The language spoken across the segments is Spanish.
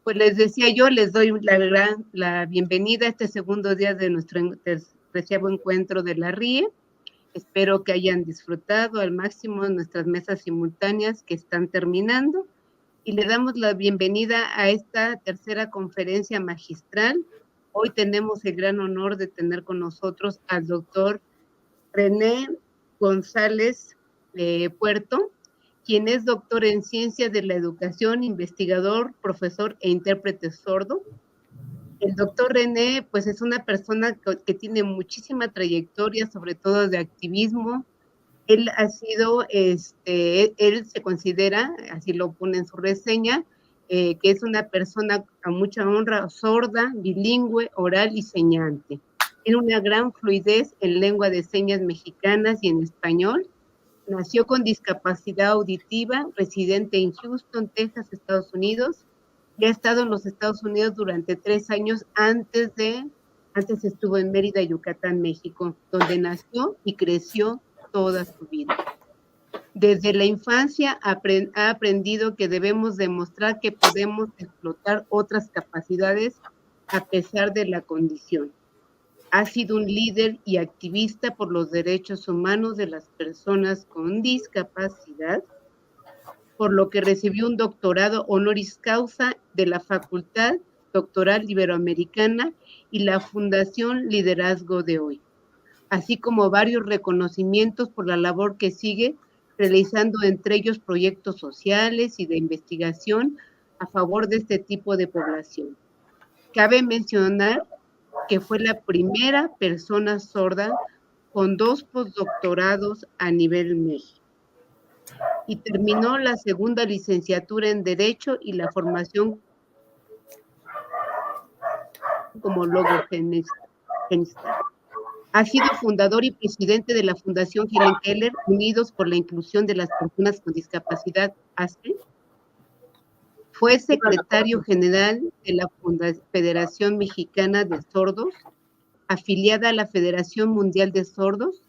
Pues les decía yo, les doy la bienvenida a este segundo día de nuestro 13º encuentro de la RIE. Espero que hayan disfrutado al máximo nuestras mesas simultáneas que están terminando y le damos la bienvenida a esta tercera conferencia magistral. Hoy tenemos el gran honor de tener con nosotros al doctor René González Puerto, quien es doctor en Ciencias de la Educación, investigador, profesor e intérprete sordo. El doctor René, pues es una persona que tiene muchísima trayectoria, sobre todo de activismo. Él ha sido, él se considera, así lo pone en su reseña, que es una persona a mucha honra, sorda, bilingüe, oral y señante. Tiene una gran fluidez en lengua de señas mexicanas y en español. Nació con discapacidad auditiva, residente en Houston, Texas, Estados Unidos, y ha estado en los Estados Unidos durante 3 años antes estuvo en Mérida, Yucatán, México, donde nació y creció toda su vida. Desde la infancia ha aprendido que debemos demostrar que podemos explotar otras capacidades a pesar de la condición. Ha sido un líder y activista por los derechos humanos de las personas con discapacidad, por lo que recibió un doctorado honoris causa de la Facultad Doctoral Iberoamericana y la Fundación Liderazgo de Hoy, así como varios reconocimientos por la labor que sigue realizando, entre ellos proyectos sociales y de investigación a favor de este tipo de población. Cabe mencionar que fue la primera persona sorda con 2 postdoctorados a nivel México. Y terminó la segunda licenciatura en Derecho y la formación como logogenista. Ha sido fundador y presidente de la Fundación Helen Keller, Unidos por la Inclusión de las Personas con Discapacidad, ASPE. Fue secretario general de la Federación Mexicana de Sordos, afiliada a la Federación Mundial de Sordos.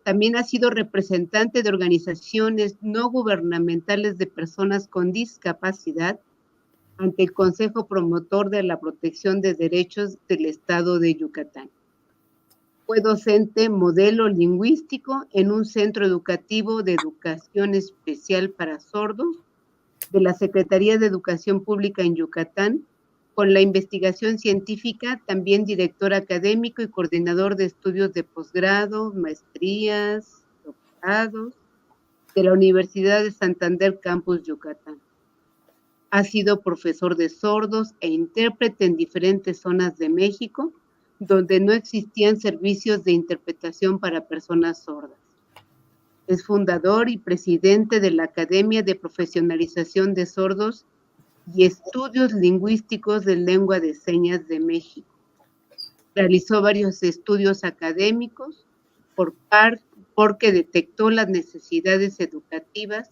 También ha sido representante de organizaciones no gubernamentales de personas con discapacidad ante el Consejo Promotor de la Protección de Derechos del Estado de Yucatán. Fue docente modelo lingüístico en un centro educativo de educación especial para sordos de la Secretaría de Educación Pública en Yucatán, con la investigación científica, también director académico y coordinador de estudios de posgrado, maestrías, doctorados, de la Universidad de Santander Campus Yucatán. Ha sido profesor de sordos e intérprete en diferentes zonas de México, donde no existían servicios de interpretación para personas sordas. Es fundador y presidente de la Academia de Profesionalización de Sordos y Estudios Lingüísticos de Lengua de Señas de México. Realizó varios estudios académicos porque detectó las necesidades educativas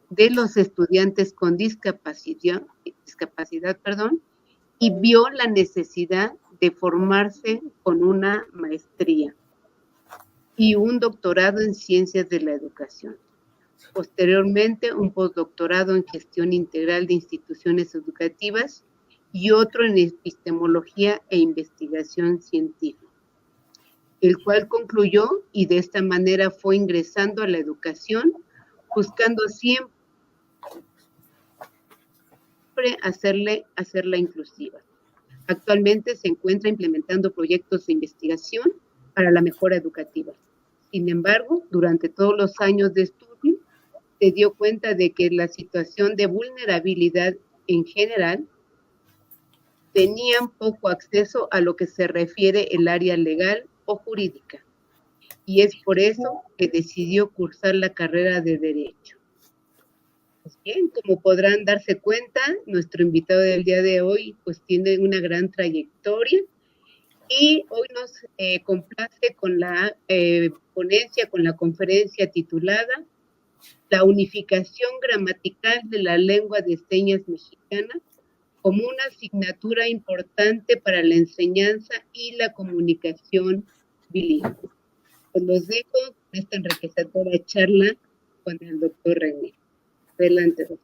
de los estudiantes con discapacidad, y vio la necesidad de formarse con una maestría y un doctorado en Ciencias de la Educación. Posteriormente, un postdoctorado en Gestión Integral de Instituciones Educativas y otro en Epistemología e Investigación Científica, el cual concluyó y de esta manera fue ingresando a la educación, buscando siempre hacerla inclusiva. Actualmente se encuentra implementando proyectos de investigación para la mejora educativa. Sin embargo, durante todos los años de estudio, se dio cuenta de que la situación de vulnerabilidad en general tenían poco acceso a lo que se refiere el área legal o jurídica. Y es por eso que decidió cursar la carrera de Derecho. Pues bien, como podrán darse cuenta, nuestro invitado del día de hoy pues tiene una gran trayectoria y hoy nos complace con la ponencia, con la conferencia titulada La unificación gramatical de la lengua de señas mexicana como una asignatura importante para la enseñanza y la comunicación bilingüe. Pues los dejo con esta enriquecedora charla con el doctor René. Adelante, doctor.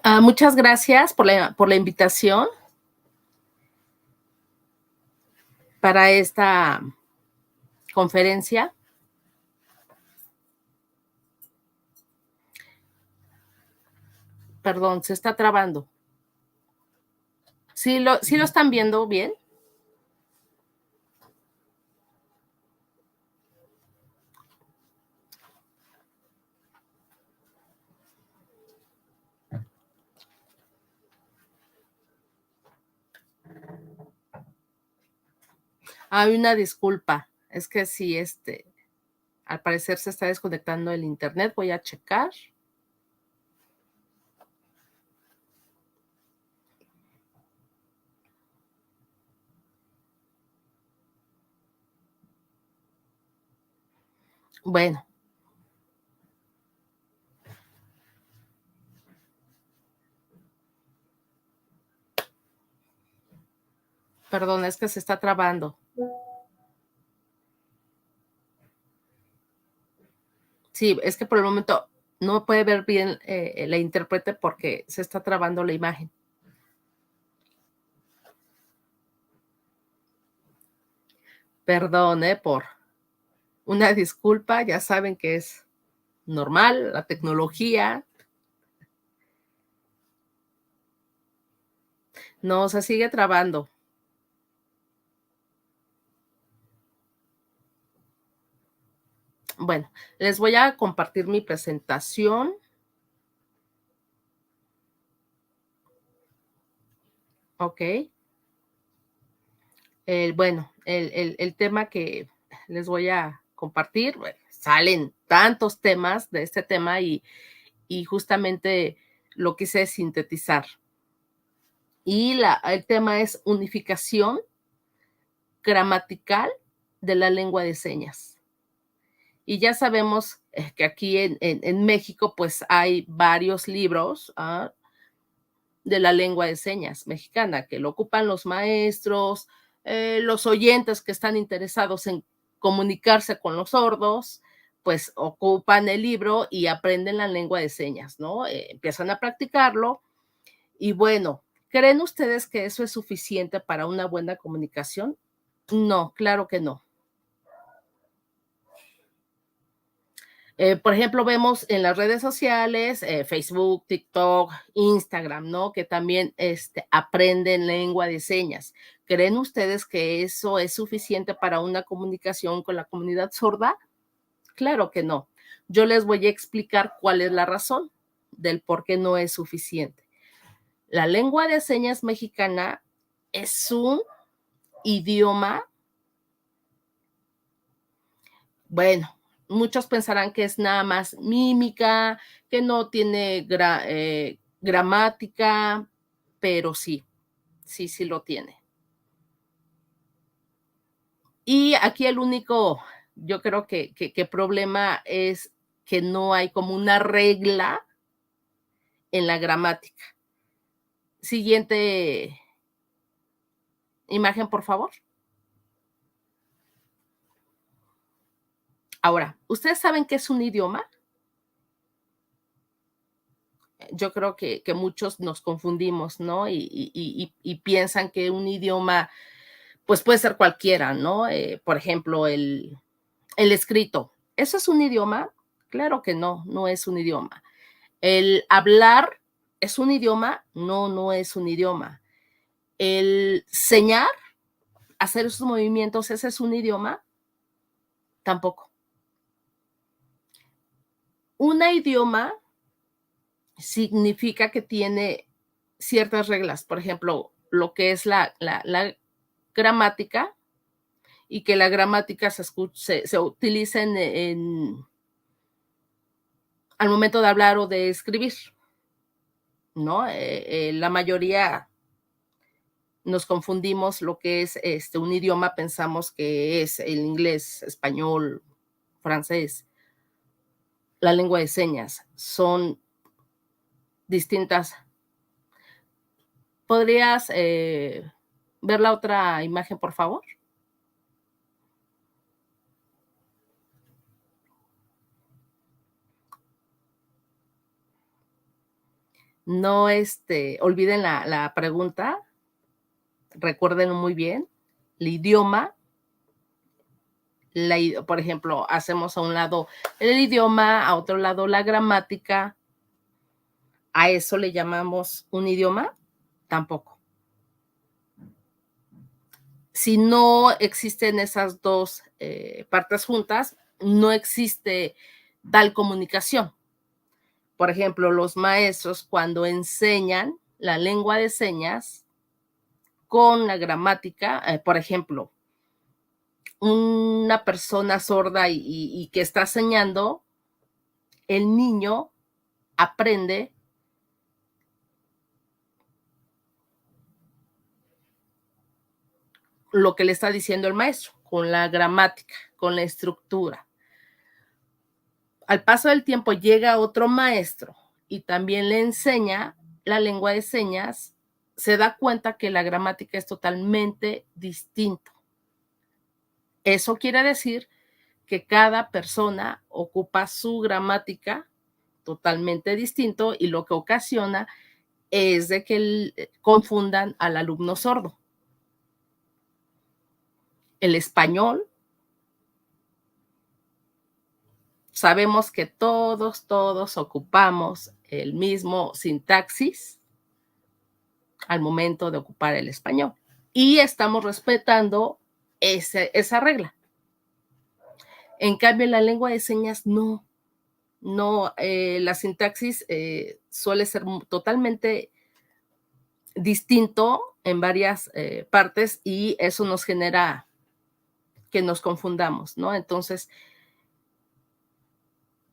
Muchas gracias por la invitación para esta conferencia. Perdón, se está trabando. ¿Sí lo están viendo bien? Hay una disculpa. Es que sí, al parecer se está desconectando el internet. Voy a checar. Bueno. Perdón, es que se está trabando. Sí, es que por el momento no puede ver bien la intérprete porque se está trabando la imagen. Perdón, por una disculpa, ya saben que es normal, la tecnología. No, se sigue trabando. Bueno, les voy a compartir mi presentación. Ok. Bueno, el tema que les voy a compartir, bueno, salen tantos temas de este tema y justamente lo quise sintetizar. Y el tema es unificación gramatical de la lengua de señas. Y ya sabemos que aquí en México pues hay varios libros de la lengua de señas mexicana que lo ocupan los maestros, los oyentes que están interesados en comunicarse con los sordos, pues ocupan el libro y aprenden la lengua de señas, ¿no? Empiezan a practicarlo y bueno, ¿creen ustedes que eso es suficiente para una buena comunicación? No, claro que no. Por ejemplo, vemos en las redes sociales, Facebook, TikTok, Instagram, ¿no? Que también aprenden lengua de señas. ¿Creen ustedes que eso es suficiente para una comunicación con la comunidad sorda? Claro que no. Yo les voy a explicar cuál es la razón del por qué no es suficiente. La lengua de señas mexicana es un idioma, bueno, muchos pensarán que es nada más mímica, que no tiene gramática, pero sí lo tiene. Y aquí el único, yo creo que problema es que no hay como una regla en la gramática. Siguiente imagen, por favor. Ahora, ¿ustedes saben qué es un idioma? Yo creo que muchos nos confundimos, ¿no? Y piensan que un idioma, pues puede ser cualquiera, ¿no? Por ejemplo, el escrito. ¿Eso es un idioma? Claro que no, no es un idioma. El hablar es un idioma, no, no es un idioma. El señar, hacer esos movimientos, ¿ese es un idioma? Tampoco. Un idioma significa que tiene ciertas reglas, por ejemplo, lo que es la gramática, y que la gramática se utiliza al momento de hablar o de escribir, ¿no? La mayoría nos confundimos lo que es un idioma, pensamos que es el inglés, español, francés. La lengua de señas son distintas. ¿Podrías ver la otra imagen, por favor? No olviden la pregunta, recuérdenlo muy bien, el idioma, por ejemplo, hacemos a un lado el idioma, a otro lado la gramática. ¿A eso le llamamos un idioma? Tampoco. Si no existen esas dos partes juntas, no existe tal comunicación. Por ejemplo, los maestros cuando enseñan la lengua de señas con la gramática, por ejemplo, una persona sorda y que está enseñando, el niño aprende lo que le está diciendo el maestro, con la gramática, con la estructura. Al paso del tiempo llega otro maestro y también le enseña la lengua de señas, se da cuenta que la gramática es totalmente distinta. Eso quiere decir que cada persona ocupa su gramática totalmente distinto y lo que ocasiona es de que confundan al alumno sordo. El español, sabemos que todos ocupamos el mismo sintaxis al momento de ocupar el español y estamos respetando esa regla. En cambio, en la lengua de señas no, la sintaxis suele ser totalmente distinto en varias partes y eso nos genera que nos confundamos, ¿no? Entonces,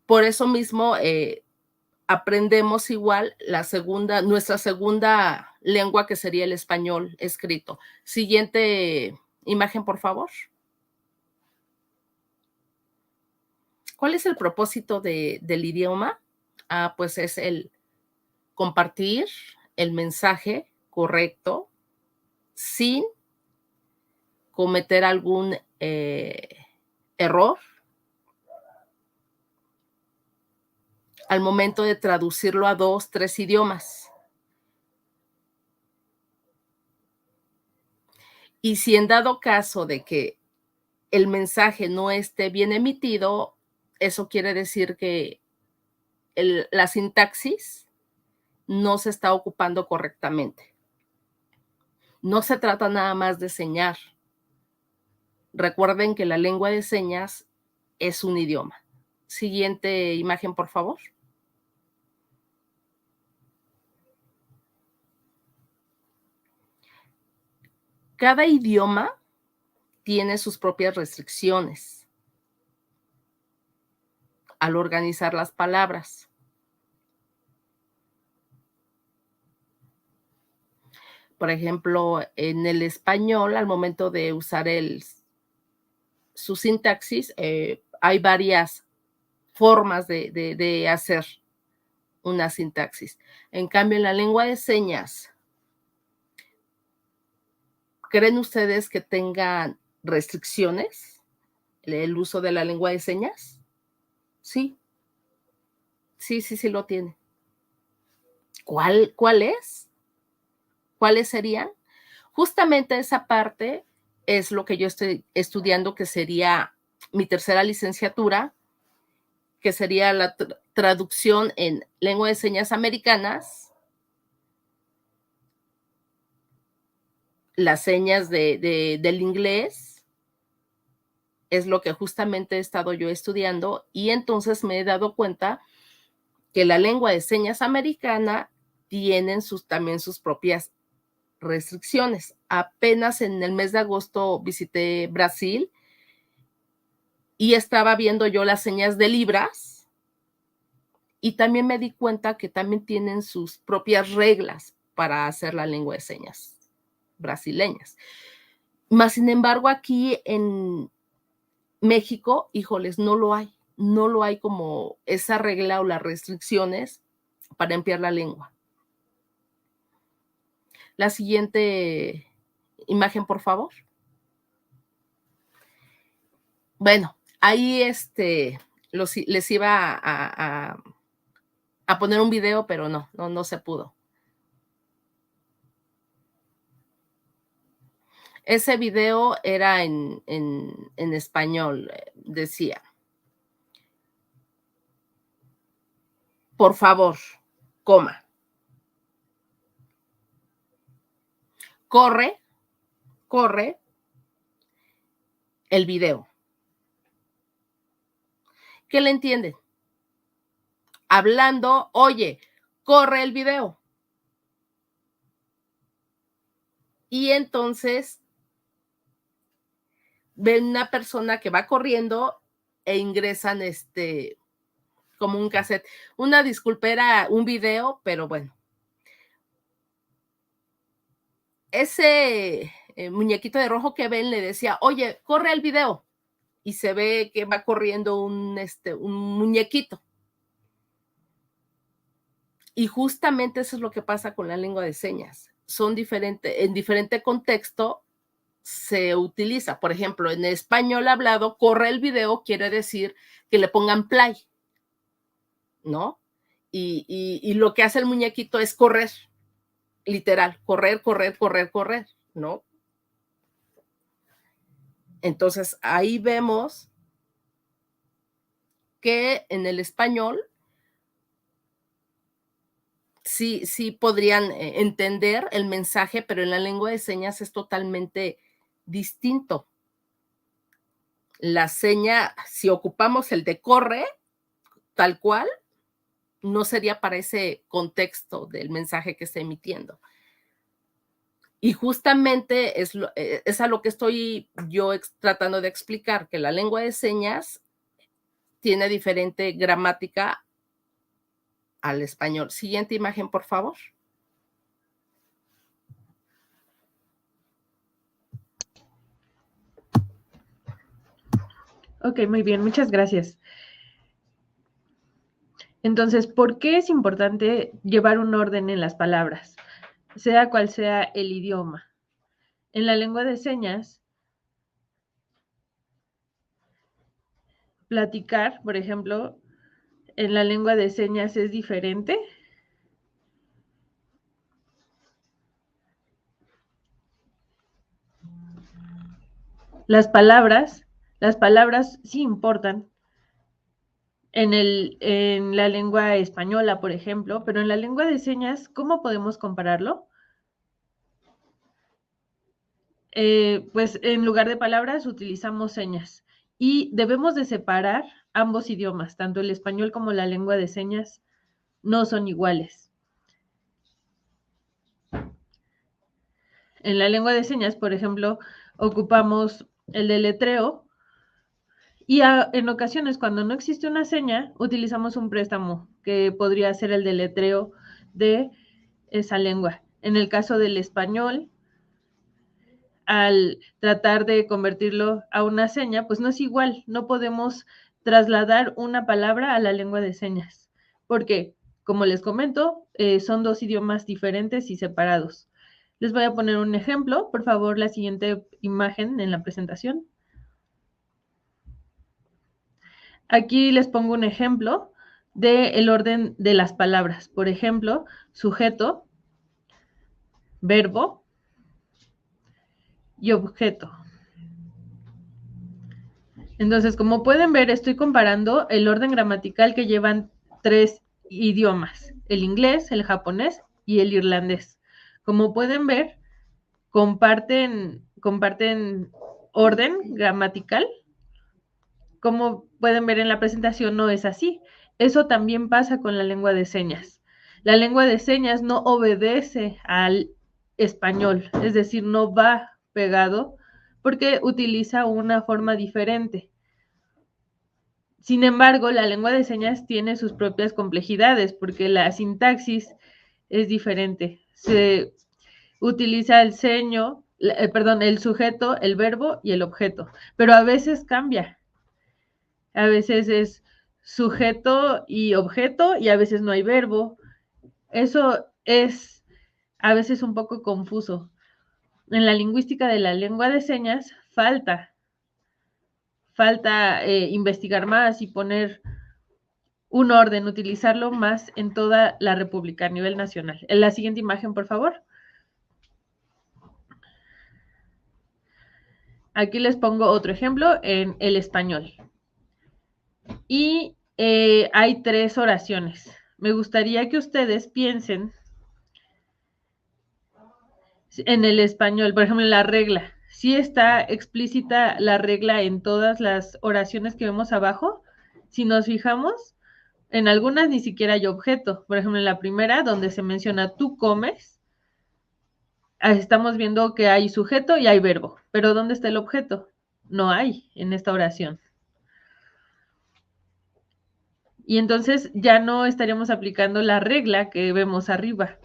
por eso mismo aprendemos igual nuestra segunda lengua, que sería el español escrito. Siguiente imagen, por favor. ¿Cuál es el propósito del idioma? Pues es el compartir el mensaje correcto sin cometer algún error al momento de traducirlo a 2, 3 idiomas. Y si en dado caso de que el mensaje no esté bien emitido, eso quiere decir que la sintaxis no se está ocupando correctamente. No se trata nada más de señar. Recuerden que la lengua de señas es un idioma. Siguiente imagen, por favor. Cada idioma tiene sus propias restricciones al organizar las palabras. Por ejemplo, en el español, al momento de usar su sintaxis, hay varias formas de hacer una sintaxis. En cambio, en la lengua de señas, ¿creen ustedes que tengan restricciones el uso de la lengua de señas? Sí, sí lo tiene. ¿Cuál es? ¿Cuáles serían? Justamente esa parte es lo que yo estoy estudiando, que sería mi tercera licenciatura, que sería la traducción en lengua de señas americanas, las señas del inglés, es lo que justamente he estado yo estudiando, y entonces me he dado cuenta que la lengua de señas americana tienen también sus propias restricciones. Apenas en el mes de agosto visité Brasil y estaba viendo yo las señas de libras y también me di cuenta que también tienen sus propias reglas para hacer la lengua de señas brasileñas. Más sin embargo, aquí en México, híjoles, no lo hay como esa regla o las restricciones para emplear la lengua. La siguiente imagen, por favor. Bueno, ahí les iba a a poner un video, pero no se pudo. Ese video era en español, decía: por favor, coma, corre el video. ¿Qué le entienden? Hablando, oye, corre el video. Y entonces ven una persona que va corriendo e ingresan como un cassette. Una disculpa, era un video, pero bueno. Ese muñequito de rojo que ven le decía, oye, corre el video. Y se ve que va corriendo un muñequito. Y justamente eso es lo que pasa con la lengua de señas. Son diferentes, en diferente contexto se utiliza. Por ejemplo, en español hablado, corre el video quiere decir que le pongan play, ¿no? Y lo que hace el muñequito es correr, literal, correr, ¿no? Entonces, ahí vemos que en el español sí podrían entender el mensaje, pero en la lengua de señas es totalmente distinto. La seña, si ocupamos el de corre, tal cual, no sería para ese contexto del mensaje que está emitiendo. Y justamente es a lo que estoy yo tratando de explicar, que la lengua de señas tiene diferente gramática al español. Siguiente imagen, por favor. Ok, muy bien, muchas gracias. Entonces, ¿por qué es importante llevar un orden en las palabras, sea cual sea el idioma? En la lengua de señas, platicar, por ejemplo, en la lengua de señas es diferente. Las palabras sí importan en la lengua española, por ejemplo, pero en la lengua de señas, ¿cómo podemos compararlo? Pues en lugar de palabras utilizamos señas y debemos de separar ambos idiomas, tanto el español como la lengua de señas no son iguales. En la lengua de señas, por ejemplo, ocupamos el deletreo y en ocasiones cuando no existe una seña, utilizamos un préstamo que podría ser el deletreo de esa lengua. En el caso del español, al tratar de convertirlo a una seña, pues no es igual, no podemos trasladar una palabra a la lengua de señas, porque, como les comento, son dos idiomas diferentes y separados. Les voy a poner un ejemplo, por favor, la siguiente imagen en la presentación. Aquí les pongo un ejemplo del orden de las palabras. Por ejemplo, sujeto, verbo y objeto. Entonces, como pueden ver, estoy comparando el orden gramatical que llevan tres idiomas, el inglés, el japonés y el irlandés. Como pueden ver, comparten orden gramatical. Como pueden ver en la presentación, no es así. Eso también pasa con la lengua de señas. La lengua de señas no obedece al español, es decir, no va pegado porque utiliza una forma diferente. Sin embargo, la lengua de señas tiene sus propias complejidades porque la sintaxis es diferente. Se utiliza el el sujeto, el verbo y el objeto, pero a veces cambia. A veces es sujeto y objeto y a veces no hay verbo. Eso es a veces un poco confuso. En la lingüística de la lengua de señas falta investigar más y poner un orden, utilizarlo más en toda la República a nivel nacional. En la siguiente imagen, por favor. Aquí les pongo otro ejemplo en el español. Y hay 3 oraciones. Me gustaría que ustedes piensen en el español, por ejemplo, en la regla. ¿Sí está explícita la regla en todas las oraciones que vemos abajo? Si nos fijamos, en algunas ni siquiera hay objeto. Por ejemplo, en la primera, donde se menciona tú comes, estamos viendo que hay sujeto y hay verbo. Pero ¿dónde está el objeto? No hay en esta oración. Y entonces ya no estaríamos aplicando la regla que vemos arriba.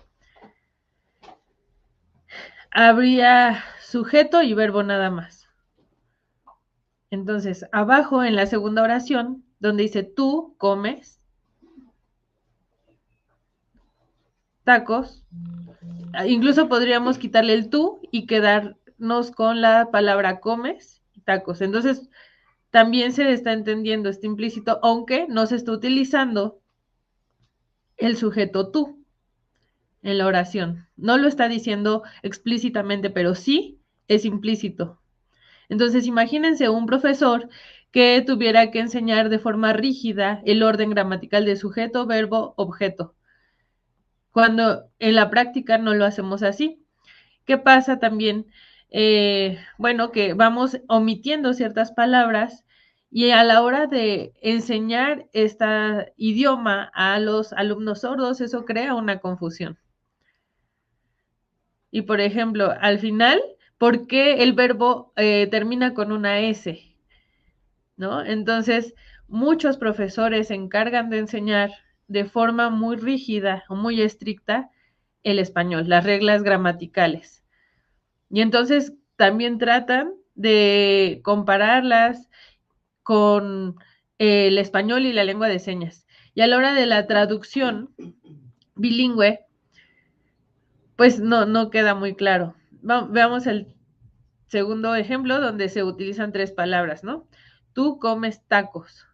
Habría sujeto y verbo nada más. Entonces, abajo en la segunda oración, donde dice tú comes tacos, incluso podríamos quitarle el tú y quedarnos con la palabra comes y tacos. Entonces, también se está entendiendo, está implícito, aunque no se está utilizando el sujeto tú en la oración. No lo está diciendo explícitamente, pero sí es implícito. Entonces, imagínense un profesor que tuviera que enseñar de forma rígida el orden gramatical de sujeto, verbo, objeto, cuando en la práctica no lo hacemos así. ¿Qué pasa también? Bueno, que vamos omitiendo ciertas palabras y a la hora de enseñar este idioma a los alumnos sordos, eso crea una confusión. Y por ejemplo, al final, ¿por qué el verbo termina con una S? ¿No? Entonces, muchos profesores se encargan de enseñar de forma muy rígida o muy estricta el español, las reglas gramaticales. Y entonces también tratan de compararlas con el español y la lengua de señas. Y a la hora de la traducción bilingüe, pues no queda muy claro. Veamos el segundo ejemplo donde se utilizan 3 palabras, ¿no? Tú comes tacos.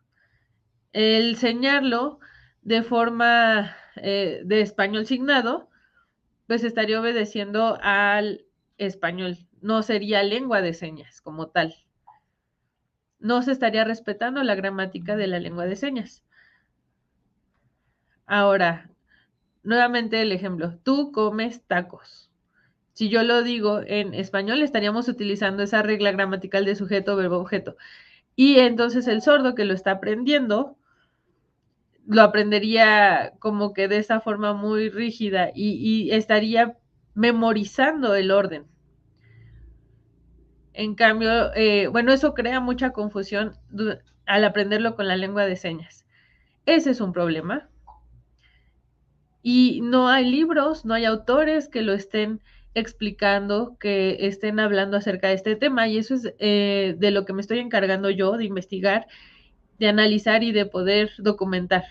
El enseñarlo de forma de español signado, pues estaría obedeciendo al español, no sería lengua de señas como tal. No se estaría respetando la gramática de la lengua de señas. Ahora, nuevamente el ejemplo, tú comes tacos. Si yo lo digo en español, estaríamos utilizando esa regla gramatical de sujeto, verbo, objeto. Y entonces el sordo que lo está aprendiendo, lo aprendería como que de esa forma muy rígida y estaría memorizando el orden. En cambio, bueno, eso crea mucha confusión al aprenderlo con la lengua de señas. Ese es un problema. Y no hay libros, no hay autores que lo estén explicando, que estén hablando acerca de este tema, y eso es de lo que me estoy encargando yo, de investigar, de analizar y de poder documentar.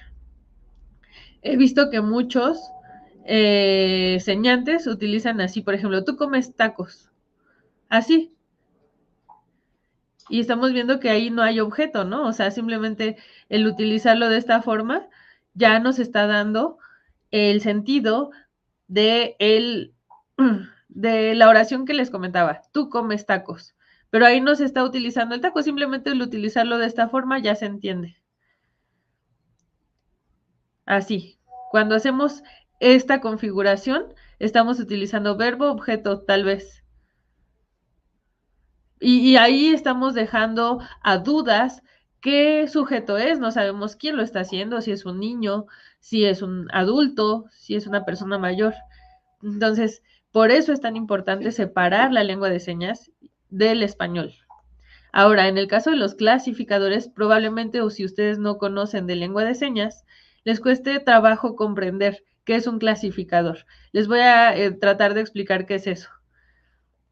He visto que muchos señantes utilizan así, por ejemplo, tú comes tacos, así. Y estamos viendo que ahí no hay objeto, ¿no? O sea, simplemente el utilizarlo de esta forma ya nos está dando el sentido de, de la oración que les comentaba, tú comes tacos, pero ahí no se está utilizando el taco, simplemente el utilizarlo de esta forma ya se entiende. Así, cuando hacemos esta configuración, estamos utilizando verbo, objeto, tal vez. Y ahí estamos dejando a dudas qué sujeto es, no sabemos quién lo está haciendo, si es un niño, si es un adulto, si es una persona mayor. Entonces, por eso es tan importante separar la lengua de señas del español. Ahora, en el caso de los clasificadores, probablemente, o si ustedes no conocen de lengua de señas, les cueste trabajo comprender qué es un clasificador. Les voy a tratar de explicar qué es eso.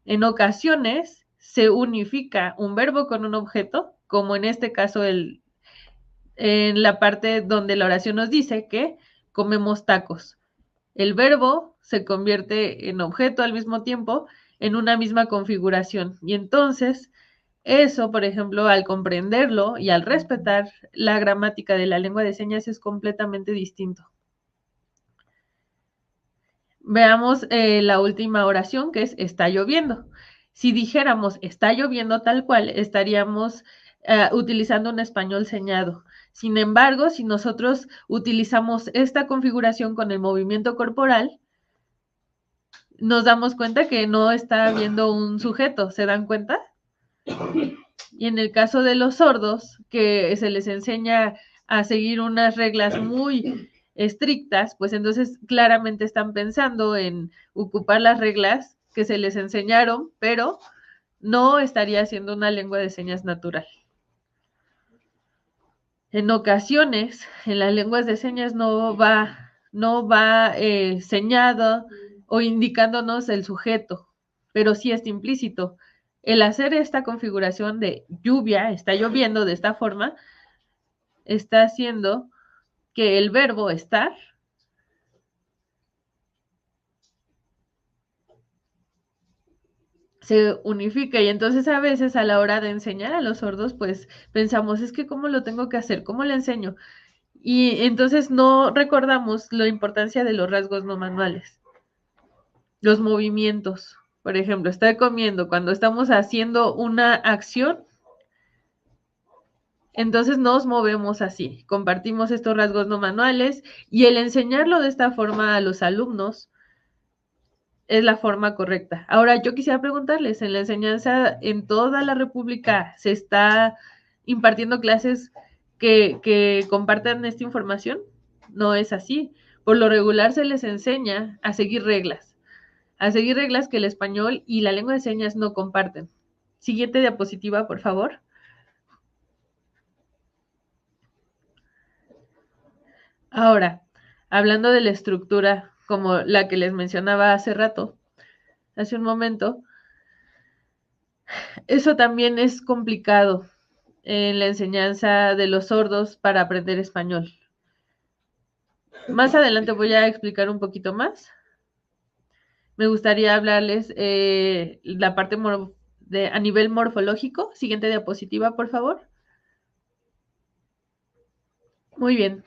En ocasiones se unifica un verbo con un objeto, como en este caso en la parte donde la oración nos dice que comemos tacos. El verbo se convierte en objeto al mismo tiempo en una misma configuración y entonces Eso, por ejemplo, al comprenderlo y al respetar la gramática de la lengua de señas es completamente distinto. Veamos la última oración, que es está lloviendo. Si dijéramos está lloviendo tal cual, estaríamos utilizando un español señado. Sin embargo, si nosotros utilizamos esta configuración con el movimiento corporal, nos damos cuenta que no está habiendo un sujeto, ¿se dan cuenta? Y en el caso de los sordos, que se les enseña a seguir unas reglas muy estrictas, pues entonces claramente están pensando en ocupar las reglas que se les enseñaron, pero no estaría siendo una lengua de señas natural. En ocasiones, en las lenguas de señas no va señado o indicándonos el sujeto, pero sí está implícito. El hacer esta configuración de lluvia, está lloviendo de esta forma, está haciendo que el verbo estar se unifica y entonces a veces a la hora de enseñar a los sordos, pues pensamos, es que ¿cómo lo tengo que hacer? ¿Cómo le enseño? Y entonces no recordamos la importancia de los rasgos no manuales, los movimientos. Por ejemplo, estar comiendo, cuando estamos haciendo una acción, entonces nos movemos así, compartimos estos rasgos no manuales y el enseñarlo de esta forma a los alumnos es la forma correcta. Ahora, yo quisiera preguntarles, ¿en la enseñanza en toda la República se está impartiendo clases que compartan esta información? No es así. Por lo regular se les enseña a seguir reglas que el español y la lengua de señas no comparten. Siguiente diapositiva, por favor. Ahora, hablando de la estructura, como la que les mencionaba hace un momento, eso también es complicado en la enseñanza de los sordos para aprender español. Más adelante voy a explicar un poquito más. Me gustaría hablarles la parte a nivel morfológico. Siguiente diapositiva, por favor. Muy bien.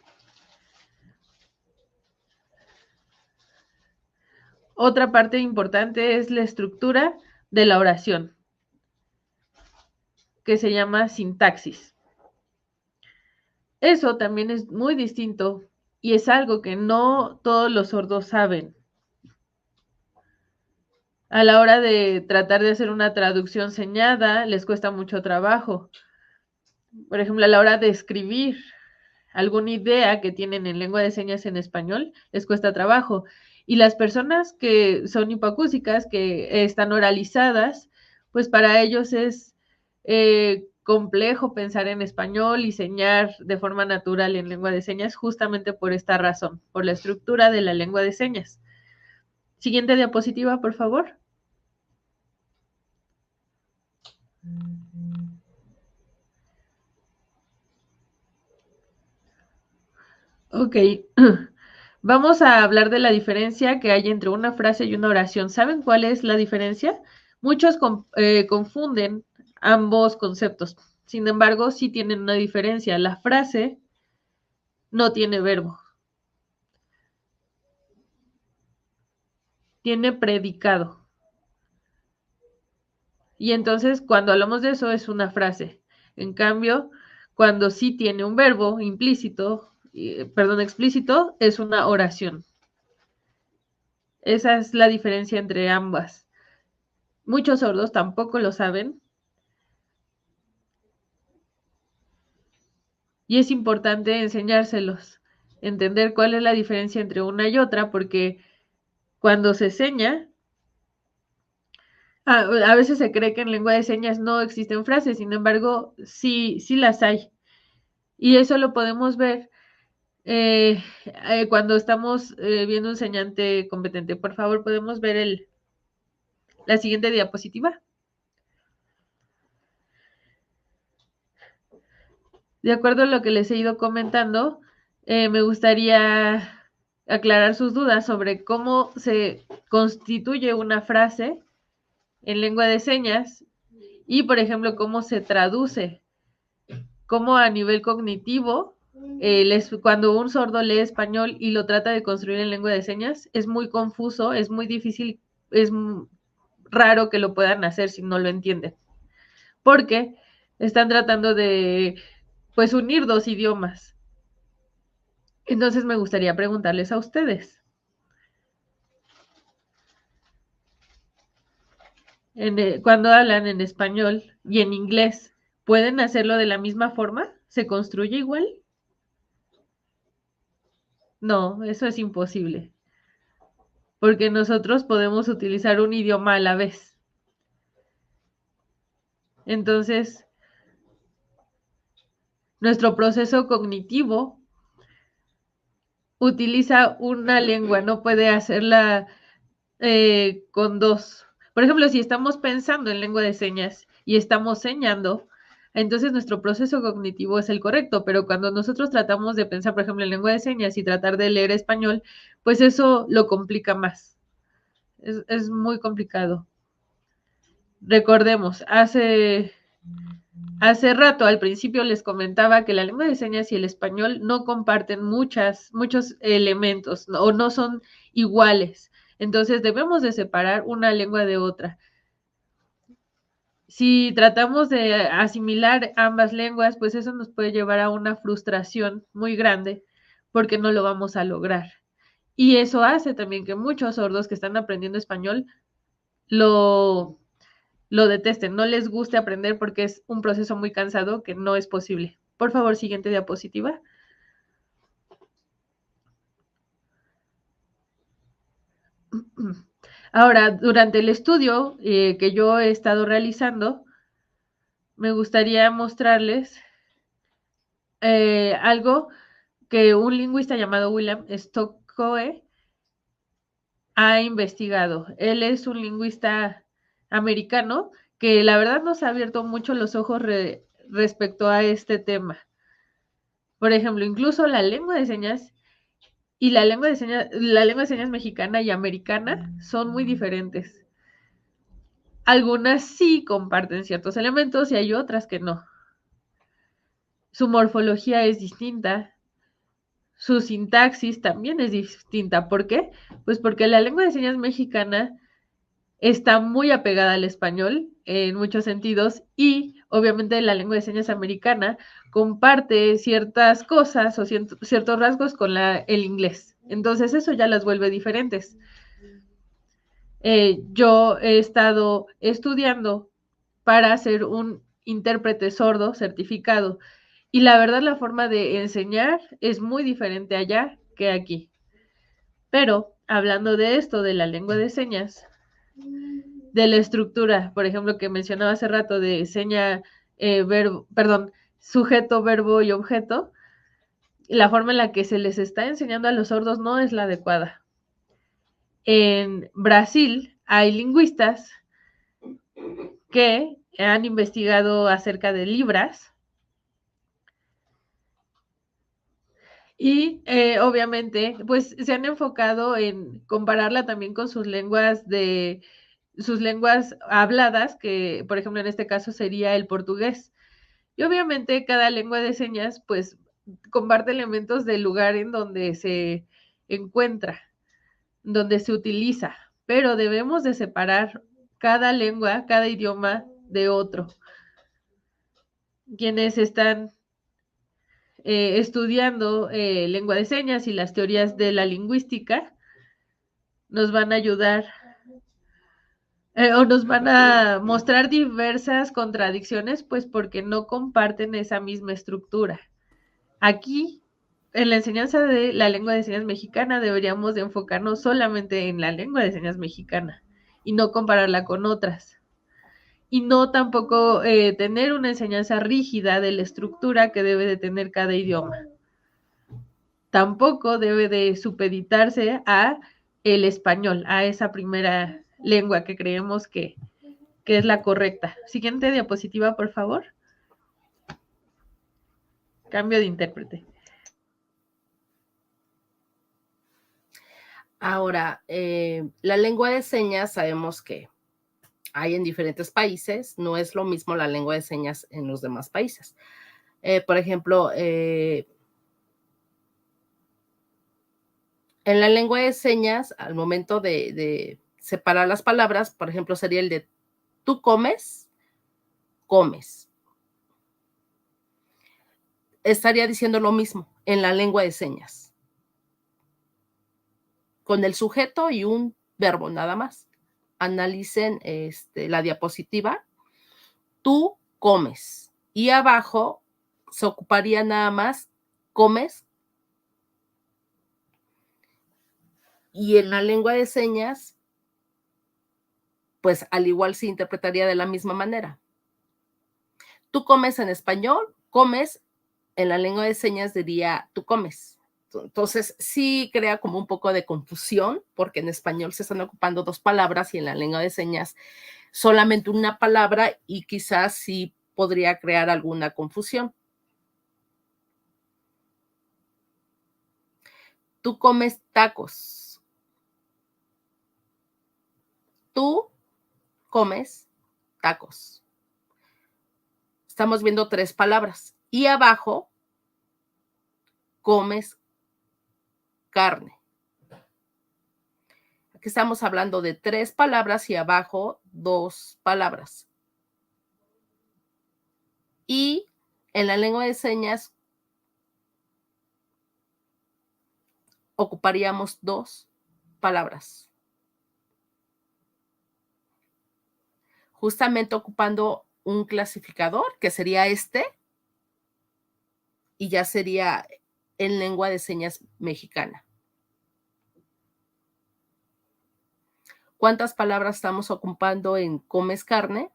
Otra parte importante es la estructura de la oración, que se llama sintaxis. Eso también es muy distinto y es algo que no todos los sordos saben. A la hora de tratar de hacer una traducción señada, les cuesta mucho trabajo. Por ejemplo, a la hora de escribir alguna idea que tienen en lengua de señas en español, les cuesta trabajo. Y las personas que son hipoacúsicas, que están oralizadas, pues para ellos es complejo pensar en español y señar de forma natural en lengua de señas justamente por esta razón, por la estructura de la lengua de señas. Siguiente diapositiva, por favor. Ok, vamos a hablar de la diferencia que hay entre una frase y una oración. ¿Saben cuál es la diferencia? Muchos confunden ambos conceptos. Sin embargo, sí tienen una diferencia. La frase no tiene verbo. Tiene predicado. Y entonces, cuando hablamos de eso, es una frase. En cambio, cuando sí tiene un verbo explícito, es una oración. Esa es la diferencia entre ambas. Muchos sordos tampoco lo saben. Y es importante enseñárselos, entender cuál es la diferencia entre una y otra, porque cuando se enseña, a veces se cree que en lengua de señas no existen frases, sin embargo, sí las hay. Y eso lo podemos ver cuando estamos viendo un enseñante competente. Por favor, podemos ver la siguiente diapositiva. De acuerdo a lo que les he ido comentando, me gustaría aclarar sus dudas sobre cómo se constituye una frase en lengua de señas y, por ejemplo, cómo se traduce, cómo a nivel cognitivo, cuando un sordo lee español y lo trata de construir en lengua de señas, es muy confuso, es muy difícil, es raro que lo puedan hacer si no lo entienden, porque están tratando de, pues, unir dos idiomas. Entonces me gustaría preguntarles a ustedes, cuando hablan en español y en inglés, ¿pueden hacerlo de la misma forma? ¿Se construye igual? No, eso es imposible, porque nosotros podemos utilizar un idioma a la vez. Entonces, nuestro proceso cognitivo utiliza una lengua, no puede hacerla con dos. Por ejemplo, si estamos pensando en lengua de señas y estamos señando, entonces nuestro proceso cognitivo es el correcto, pero cuando nosotros tratamos de pensar, por ejemplo, en lengua de señas y tratar de leer español, pues eso lo complica más. Es muy complicado. Recordemos, hace rato, al principio les comentaba que la lengua de señas y el español no comparten muchos elementos, o no son iguales. Entonces debemos de separar una lengua de otra. Si tratamos de asimilar ambas lenguas, pues eso nos puede llevar a una frustración muy grande porque no lo vamos a lograr. Y eso hace también que muchos sordos que están aprendiendo español lo detesten, no les guste aprender porque es un proceso muy cansado que no es posible. Por favor, siguiente diapositiva. Ahora, durante el estudio que yo he estado realizando, me gustaría mostrarles algo que un lingüista llamado William Stockoe ha investigado. Él es un lingüista americano que la verdad nos ha abierto mucho los ojos respecto a este tema. Por ejemplo, incluso la lengua de señas y la lengua de señas mexicana y americana son muy diferentes. Algunas sí comparten ciertos elementos y hay otras que no. Su morfología es distinta, su sintaxis también es distinta. ¿Por qué? Pues porque la lengua de señas mexicana está muy apegada al español en muchos sentidos y obviamente la lengua de señas americana comparte ciertas cosas o ciertos rasgos con el inglés. Entonces eso ya las vuelve diferentes. Yo he estado estudiando para ser un intérprete sordo certificado y la verdad la forma de enseñar es muy diferente allá que aquí. Pero hablando de esto, de la lengua de señas, de la estructura, por ejemplo, que mencionaba hace rato de sujeto, verbo y objeto, la forma en la que se les está enseñando a los sordos no es la adecuada. En Brasil hay lingüistas que han investigado acerca de libras y obviamente pues se han enfocado en compararla también con sus lenguas habladas, que por ejemplo en este caso sería el portugués. Y obviamente cada lengua de señas pues comparte elementos del lugar en donde se encuentra, donde se utiliza, pero debemos de separar cada lengua, cada idioma de otro. Quienes están estudiando lengua de señas y las teorías de la lingüística nos van a ayudar o nos van a mostrar diversas contradicciones, pues porque no comparten esa misma estructura. Aquí, en la enseñanza de la lengua de señas mexicana, deberíamos de enfocarnos solamente en la lengua de señas mexicana y no compararla con otras. Y no tampoco tener una enseñanza rígida de la estructura que debe de tener cada idioma. Tampoco debe de supeditarse a el español, a esa primera lengua que creemos que es la correcta. Siguiente diapositiva, por favor. Cambio de intérprete. Ahora, la lengua de señas sabemos que hay en diferentes países, no es lo mismo la lengua de señas en los demás países. Por ejemplo, en la lengua de señas, al momento de separar las palabras, por ejemplo, sería el de tú comes, comes. Estaría diciendo lo mismo en la lengua de señas, con el sujeto y un verbo nada más. Analicen la diapositiva. Tú comes. Y abajo se ocuparía nada más comes. Y en la lengua de señas, pues al igual se interpretaría de la misma manera. Tú comes en español, comes, en la lengua de señas diría tú comes. Entonces sí crea como un poco de confusión, porque en español se están ocupando dos palabras y en la lengua de señas solamente una palabra, y quizás sí podría crear alguna confusión. Tú comes tacos. Tú comes tacos. Estamos viendo tres palabras. Y abajo, comes carne. Aquí estamos hablando de tres palabras y abajo dos palabras. Y en la lengua de señas ocuparíamos dos palabras. Justamente ocupando un clasificador, que sería este, y ya sería en lengua de señas mexicana. ¿Cuántas palabras estamos ocupando en comes carne?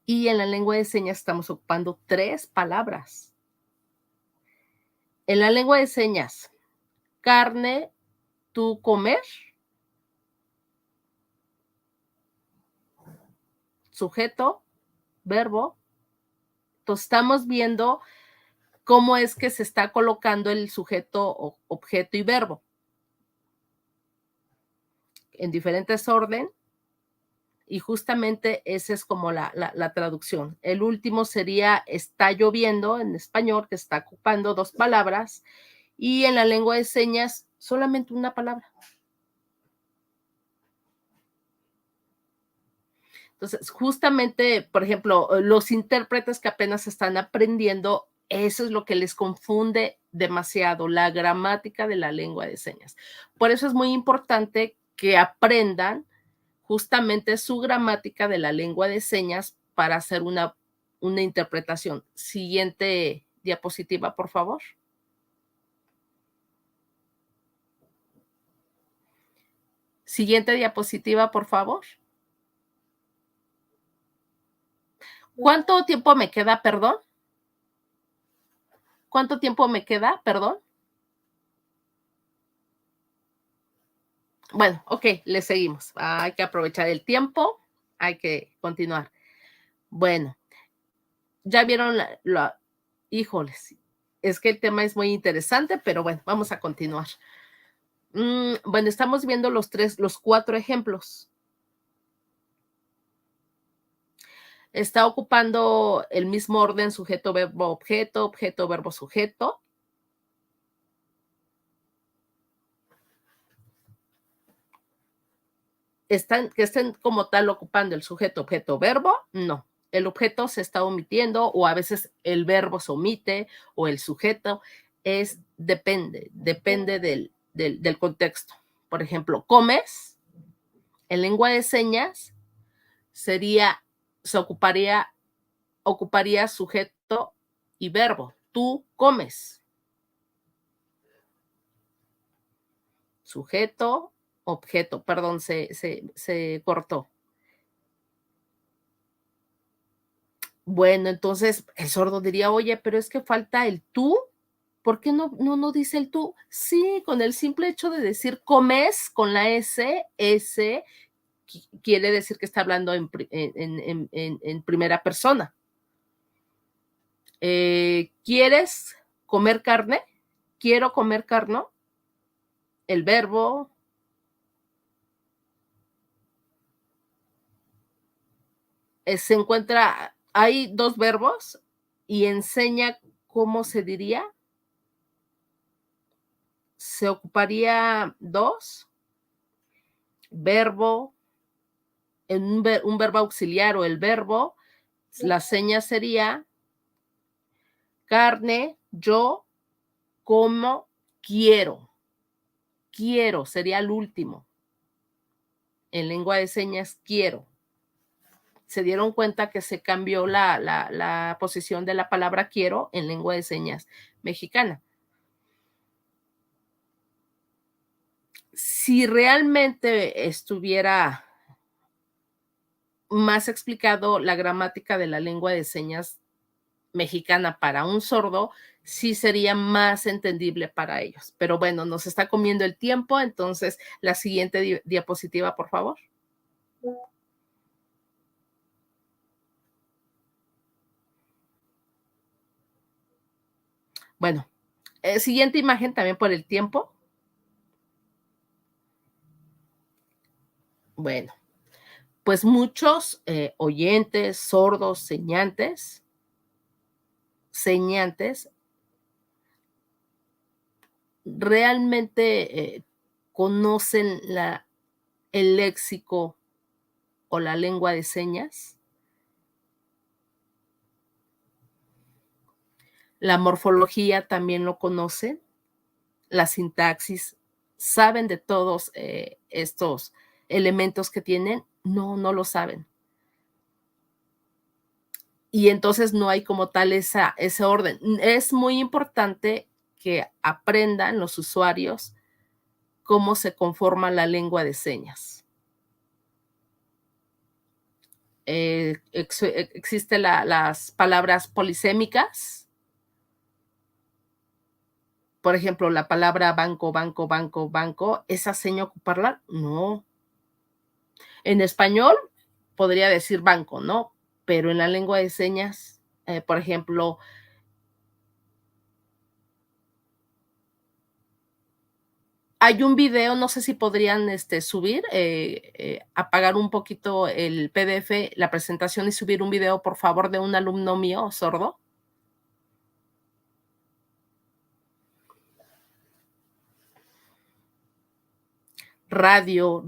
Y en la lengua de señas estamos ocupando tres palabras. En la lengua de señas, carne, tú comer, sujeto, verbo. Entonces estamos viendo cómo es que se está colocando el sujeto, objeto y verbo en diferentes orden, y justamente esa es como la traducción. El último sería está lloviendo en español, que está ocupando dos palabras, y en la lengua de señas solamente una palabra. Entonces, justamente, por ejemplo, los intérpretes que apenas están aprendiendo, eso es lo que les confunde demasiado, la gramática de la lengua de señas. Por eso es muy importante que aprendan justamente su gramática de la lengua de señas para hacer una interpretación. Siguiente diapositiva, por favor. Siguiente diapositiva, por favor. ¿Cuánto tiempo me queda, perdón? ¿Cuánto tiempo me queda, perdón? Bueno, ok, le seguimos. Hay que aprovechar el tiempo, hay que continuar. Bueno, ya vieron híjoles, es que el tema es muy interesante, pero bueno, vamos a continuar. Bueno, estamos viendo los cuatro ejemplos. Está ocupando el mismo orden sujeto, verbo, objeto, objeto, verbo, sujeto. Que estén como tal ocupando el sujeto, objeto, verbo, no. El objeto se está omitiendo, o a veces el verbo se omite, o el sujeto. Depende del contexto. Por ejemplo, comes, en lengua de señas, ocuparía sujeto y verbo. Tú comes. Sujeto, objeto, perdón, se cortó. Bueno, entonces el sordo diría, oye, pero es que falta el tú. ¿Por qué no dice el tú? Sí, con el simple hecho de decir comes con la S quiere decir que está hablando en primera persona. ¿Quieres comer carne? Quiero comer carne. El verbo. se encuentra, hay dos verbos y enseña, ¿cómo se diría? Se ocuparía dos, verbo, en un verbo auxiliar o el verbo, la seña sería carne, yo como, quiero. Quiero sería el último. En lengua de señas, quiero. Se dieron cuenta que se cambió la posición de la palabra quiero en lengua de señas mexicana. Si realmente estuviera más explicado la gramática de la lengua de señas mexicana para un sordo, sí sería más entendible para ellos. Pero bueno, nos está comiendo el tiempo, entonces la siguiente diapositiva, por favor. Bueno, siguiente imagen también por el tiempo. Bueno, pues muchos oyentes, sordos, señantes, realmente conocen el léxico o la lengua de señas. La morfología también lo conocen, la sintaxis, saben de todos estos elementos que tienen, no lo saben. Y entonces no hay como tal ese orden. Es muy importante que aprendan los usuarios cómo se conforma la lengua de señas. Existen las palabras polisémicas. Por ejemplo, la palabra banco, banco, banco, banco, ¿esa seña ocuparla? No. En español podría decir banco, ¿no? Pero en la lengua de señas, por ejemplo, hay un video, no sé si podrían subir, apagar un poquito el PDF, la presentación y subir un video, por favor, de un alumno mío sordo. Radio,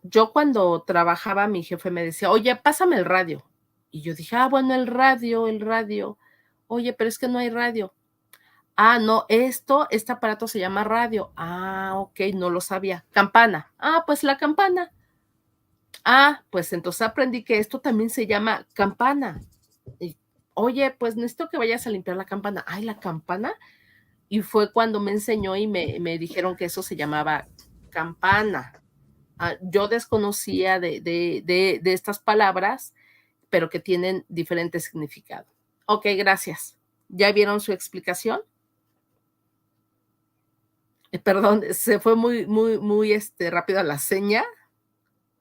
Yo cuando trabajaba, mi jefe me decía, oye, pásame el radio. Y yo dije, bueno, el radio. Oye, pero es que no hay radio. No, este aparato se llama radio. Ok, no lo sabía. Campana. Pues la campana. Pues entonces aprendí que esto también se llama campana. Y, oye, pues necesito que vayas a limpiar la campana. La campana. Y fue cuando me enseñó y me dijeron que eso se llamaba campana. Yo desconocía de estas palabras, pero que tienen diferente significado. Ok, gracias. ¿Ya vieron su explicación? Perdón, se fue muy rápido la seña,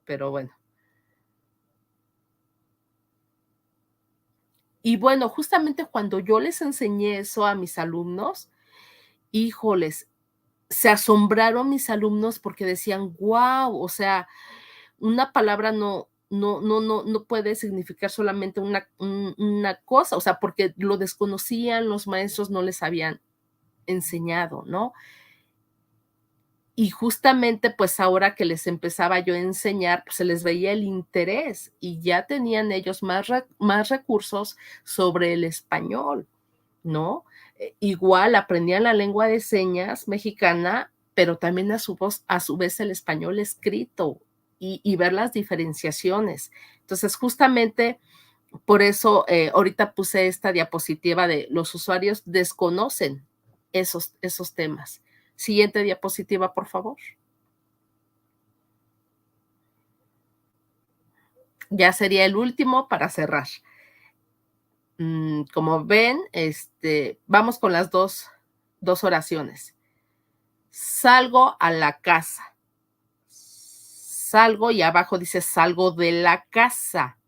pero bueno. Y bueno, justamente cuando yo les enseñé eso a mis alumnos, híjoles, se asombraron mis alumnos porque decían, wow, o sea, una palabra no puede significar solamente una cosa, o sea, porque lo desconocían, los maestros no les habían enseñado, ¿no? Y justamente pues ahora que les empezaba yo a enseñar, pues se les veía el interés y ya tenían ellos más recursos sobre el español, ¿no? Igual aprendían la lengua de señas mexicana, pero también a su vez el español escrito y ver las diferenciaciones. Entonces, justamente por eso ahorita puse esta diapositiva de los usuarios desconocen esos temas. Siguiente diapositiva, por favor. Ya sería el último para cerrar. Como ven, vamos con las dos oraciones. Salgo a la casa. Salgo y abajo dice salgo de la casa.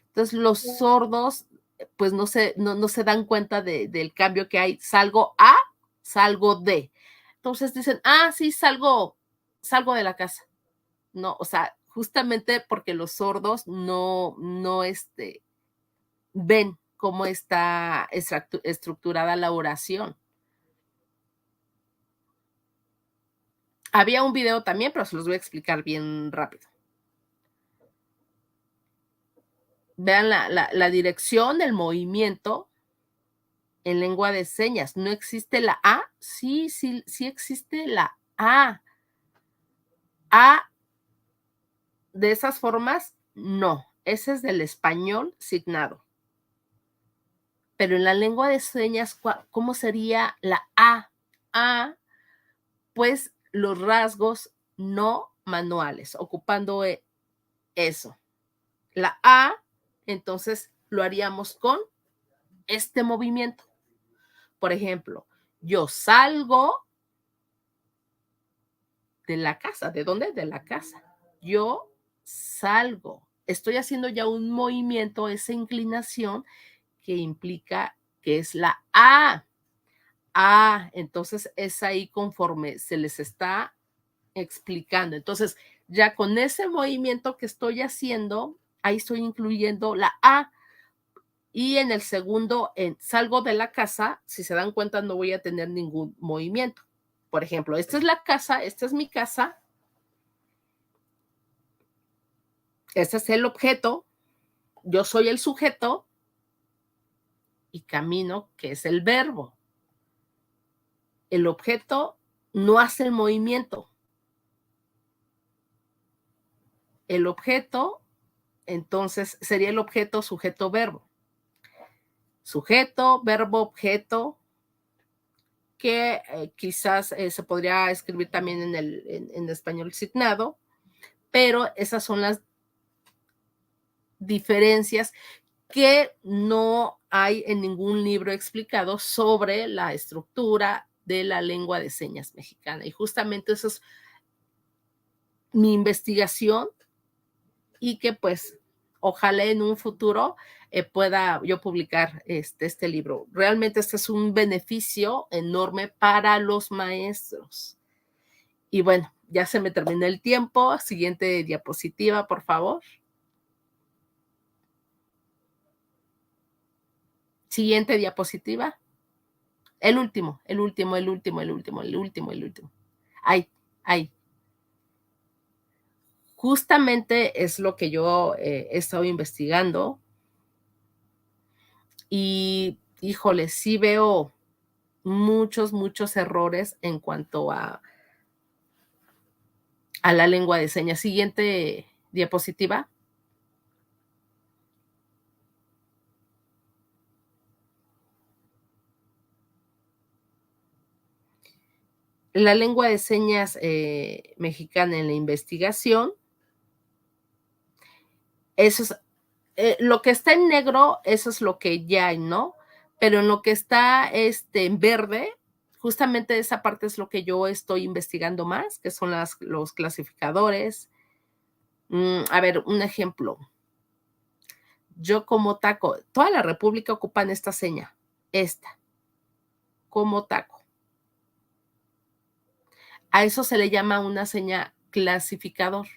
Entonces los sordos pues no se dan cuenta del cambio que hay. Salgo a, salgo de. entonces dicen, sí, salgo de la casa. No, o sea, justamente porque los sordos no ven cómo está estructurada la oración. Había un video también, pero se los voy a explicar bien rápido. Vean la dirección del movimiento en lengua de señas. ¿No existe la A? Sí existe la A. A de esas formas, no. Ese es del español signado. Pero en la lengua de señas, ¿cómo sería la A? A, pues los rasgos no manuales, ocupando eso. La A, entonces lo haríamos con este movimiento. Por ejemplo, yo salgo de la casa. ¿De dónde? De la casa. Yo salgo. Estoy haciendo ya un movimiento, esa inclinación que implica que es la A. Entonces es ahí conforme se les está explicando. Entonces, ya con ese movimiento que estoy haciendo, ahí estoy incluyendo la A. Y en el segundo, salgo de la casa, si se dan cuenta, no voy a tener ningún movimiento. Por ejemplo, esta es la casa, esta es mi casa. Este es el objeto. Yo soy el sujeto. Y camino, que es el verbo. El objeto no hace el movimiento. El objeto, entonces, sería el objeto, sujeto, verbo. Sujeto, verbo, objeto, que quizás se podría escribir también en español signado, pero esas son las diferencias que no hay en ningún libro explicado sobre la estructura de la lengua de señas mexicana. Y justamente eso es mi investigación y que pues ojalá en un futuro pueda yo publicar este libro. Realmente este es un beneficio enorme para los maestros. Y bueno, ya se me terminó el tiempo. Siguiente diapositiva, por favor. Siguiente diapositiva. El último. Ahí. Justamente es lo que yo he estado investigando. Y, híjole, sí veo muchos errores en cuanto a la lengua de señas. Siguiente diapositiva. La lengua de señas mexicana en la investigación. Eso es lo que está en negro, eso es lo que ya hay, ¿no? Pero en lo que está en verde, justamente esa parte es lo que yo estoy investigando más, que son los clasificadores. A ver, un ejemplo. Yo como taco, toda la República ocupan esta seña, esta, como taco. A eso se le llama una seña clasificador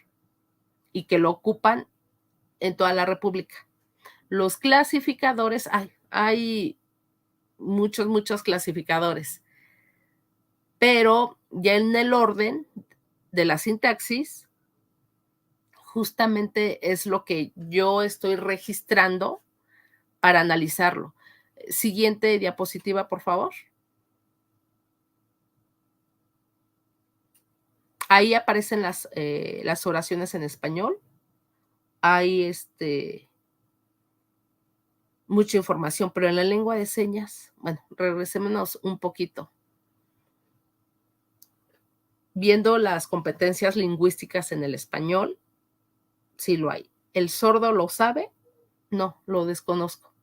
y que lo ocupan en toda la República. Los clasificadores, hay muchos clasificadores, pero ya en el orden de la sintaxis, justamente es lo que yo estoy registrando para analizarlo. Siguiente diapositiva, por favor. Ahí aparecen las oraciones en español. Hay mucha información, pero en la lengua de señas, bueno, regresémonos un poquito. Viendo las competencias lingüísticas en el español, sí lo hay. ¿El sordo lo sabe? No, lo desconozco.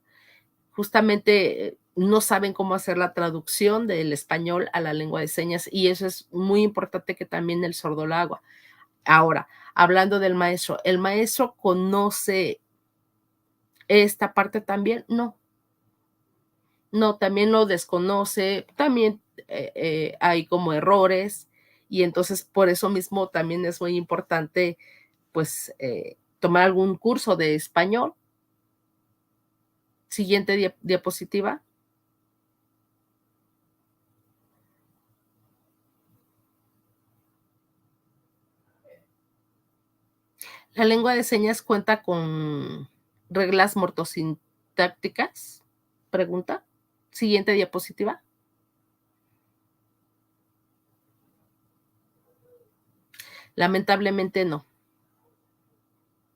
Justamente no saben cómo hacer la traducción del español a la lengua de señas y eso es muy importante que también el sordo lo haga. Ahora, hablando del maestro, ¿el maestro conoce esta parte también? No, también lo desconoce, también hay como errores, y entonces por eso mismo también es muy importante pues tomar algún curso de español. Siguiente diapositiva. La lengua de señas cuenta con reglas mortosintácticas. Pregunta. Siguiente diapositiva. Lamentablemente no.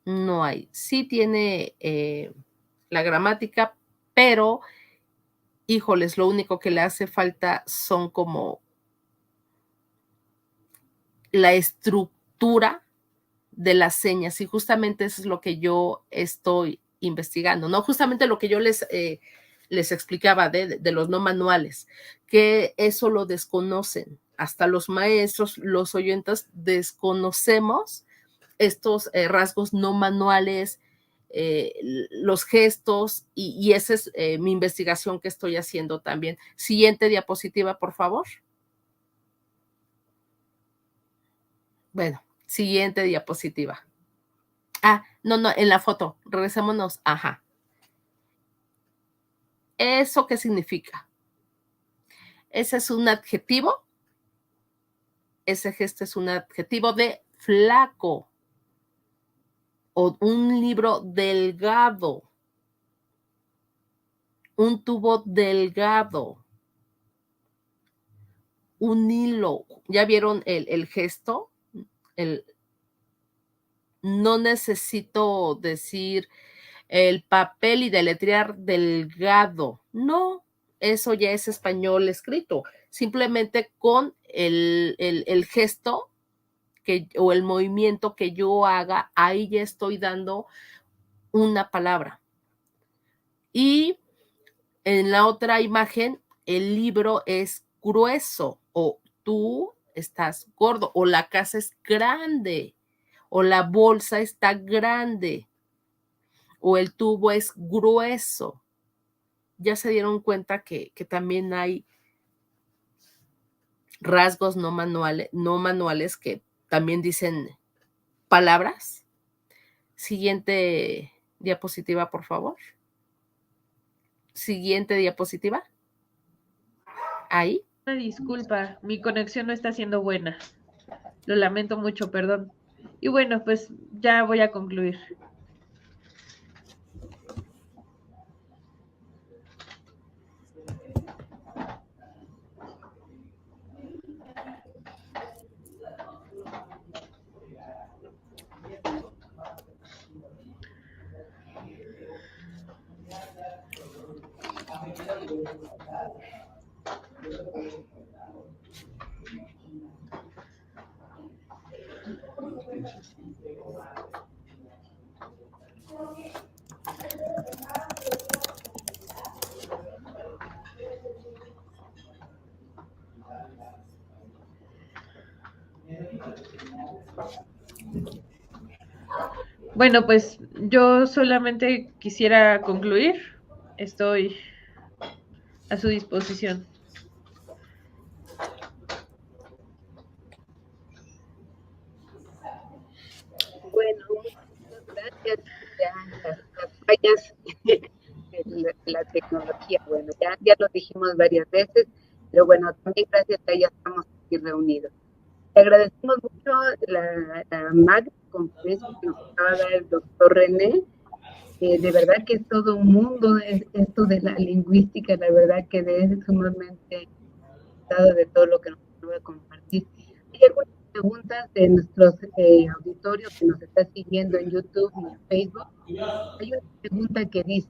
No hay. Sí tiene la gramática, pero, híjoles, lo único que le hace falta son como la estructura de las señas, y justamente eso es lo que yo estoy investigando, ¿no? Justamente lo que yo les explicaba de los no manuales, que eso lo desconocen. Hasta los maestros, los oyentes, desconocemos estos rasgos no manuales, los gestos, y esa es mi investigación que estoy haciendo también. Siguiente diapositiva, por favor. Bueno, siguiente diapositiva. No, en la foto, regresémonos. Ajá. ¿Eso qué significa? Ese es un adjetivo. Ese gesto es un adjetivo de flaco, o un libro delgado, un tubo delgado, un hilo. ¿Ya vieron el gesto? No necesito decir el papel y deletrear delgado. No, eso ya es español escrito. Simplemente con el gesto o el movimiento que yo haga, ahí ya estoy dando una palabra. Y en la otra imagen, el libro es grueso, o tú estás gordo, o la casa es grande, o la bolsa está grande, o el tubo es grueso. Ya se dieron cuenta que también hay rasgos no manuales que también dicen palabras. Siguiente diapositiva, por favor. Siguiente diapositiva. Ahí. Una disculpa, mi conexión no está siendo buena. Lo lamento mucho, perdón. Y bueno, pues ya voy a concluir. Bueno, pues yo solamente quisiera concluir. Estoy a su disposición. Bueno, muchas gracias. Ya las fallas de la tecnología, bueno, ya lo dijimos varias veces, pero bueno, también gracias a ella estamos aquí reunidos. Le agradecemos mucho la magna conferencia que nos acaba de dar el doctor René. De verdad que es todo un mundo esto de la lingüística, la verdad que es sumamente dado de todo lo que nos acaba de compartir. Hay algunas preguntas de nuestros auditorios que nos está siguiendo en YouTube y en Facebook. Hay una pregunta que dice: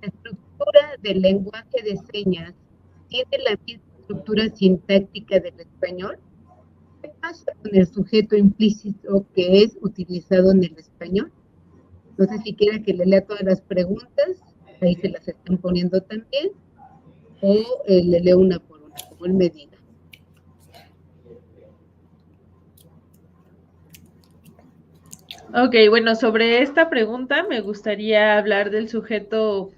¿la estructura del lenguaje de señas tiene la misma estructura sintáctica del español? ¿Qué pasa con el sujeto implícito que es utilizado en el español? No sé si quiera que le lea todas las preguntas, ahí se las están poniendo también, o le leo una por una, como él me diga. Ok, bueno, sobre esta pregunta me gustaría hablar del sujeto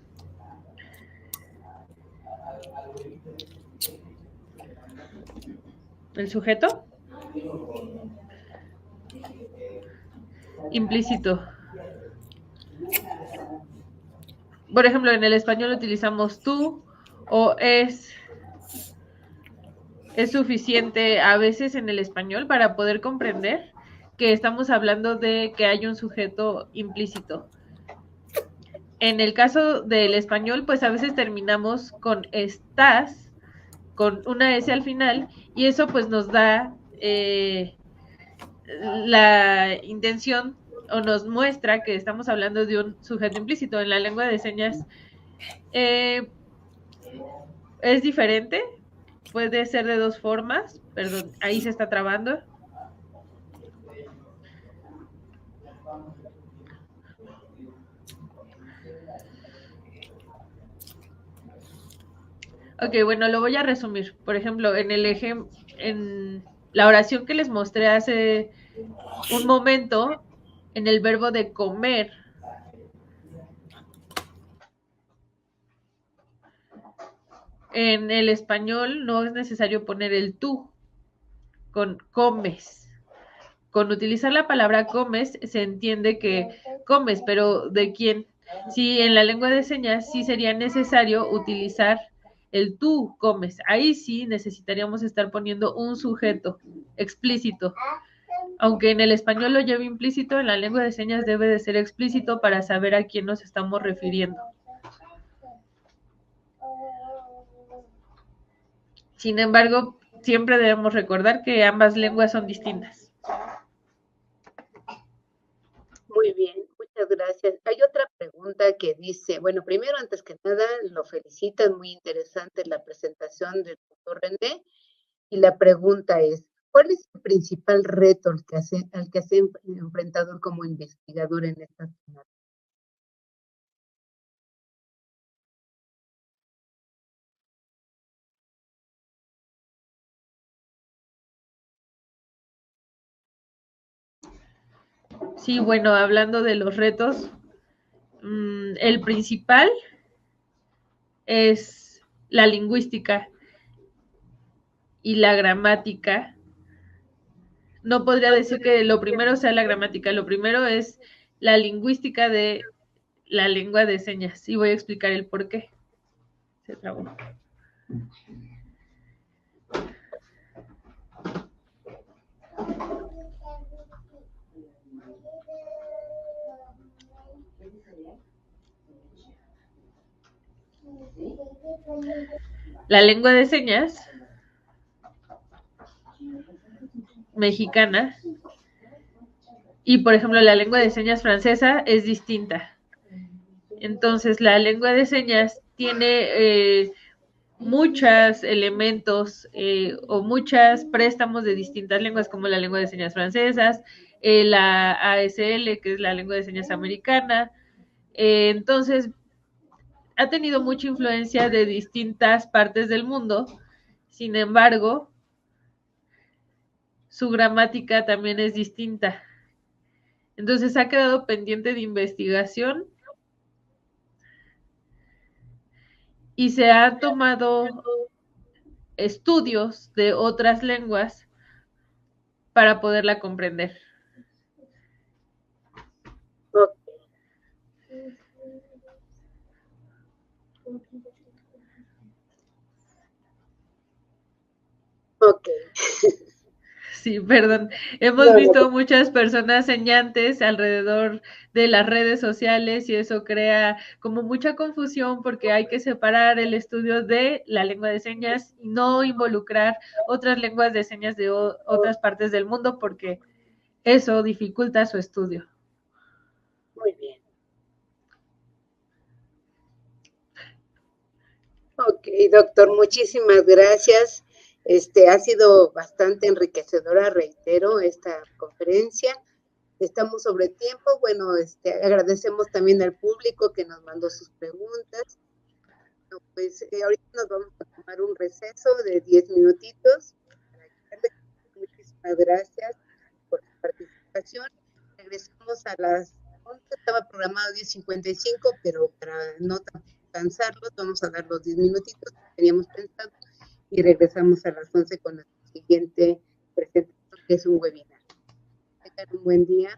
¿El sujeto? Implícito. Por ejemplo, en el español utilizamos tú o es suficiente a veces en el español para poder comprender que estamos hablando de que hay un sujeto implícito. En el caso del español, pues a veces terminamos con estás, con una S al final, y eso pues nos da la intención o nos muestra que estamos hablando de un sujeto implícito. En la lengua de señas es diferente, puede ser de dos formas, perdón, ahí se está trabando. Ok, bueno, lo voy a resumir. Por ejemplo, en la oración que les mostré hace un momento, en el verbo de comer, en el español no es necesario poner el tú con comes. Con utilizar la palabra comes se entiende que comes, pero ¿de quién? Sí, en la lengua de señas sí sería necesario utilizar el tú comes. Ahí sí necesitaríamos estar poniendo un sujeto explícito. Aunque en el español lo lleve implícito, en la lengua de señas debe de ser explícito para saber a quién nos estamos refiriendo. Sin embargo, siempre debemos recordar que ambas lenguas son distintas. Muy bien, muchas gracias. Hay otra pregunta que dice, bueno, primero, antes que nada, lo felicito, es muy interesante la presentación del doctor René, y la pregunta es, ¿cuál es el principal reto al que se ha enfrentado como investigador en esta temática? Sí, bueno, hablando de los retos, el principal es la lingüística y la gramática. No podría decir que lo primero sea la gramática, lo primero es la lingüística de la lengua de señas y voy a explicar el por qué. Se trabó. La lengua de señas mexicana y, por ejemplo, la lengua de señas francesa es distinta. Entonces, la lengua de señas tiene muchos elementos o muchos préstamos de distintas lenguas, como la lengua de señas francesas, la ASL, que es la lengua de señas americana. Entonces, ha tenido mucha influencia de distintas partes del mundo. Sin embargo, su gramática también es distinta. Entonces ha quedado pendiente de investigación y se han tomado estudios de otras lenguas para poderla comprender. Ok. Sí, perdón. Hemos visto muchas personas señantes alrededor de las redes sociales y eso crea como mucha confusión porque hay que separar el estudio de la lengua de señas y no involucrar otras lenguas de señas de otras partes del mundo porque eso dificulta su estudio. Muy bien. Ok, doctor, muchísimas gracias. Ha sido bastante enriquecedora, reitero, esta conferencia. Estamos sobre tiempo. Bueno, agradecemos también al público que nos mandó sus preguntas. Bueno, pues ahorita nos vamos a tomar un receso de 10 minutitos. Muchísimas gracias por su participación. Regresamos a las 11, estaba programado 10:55, pero para no cansarlos, vamos a dar los 10 minutitos que teníamos pensado y regresamos a las 11 con nuestro siguiente presentación, que es un webinar. Tengan un buen día.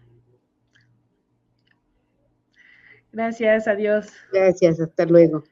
Gracias, adiós. Gracias, hasta luego.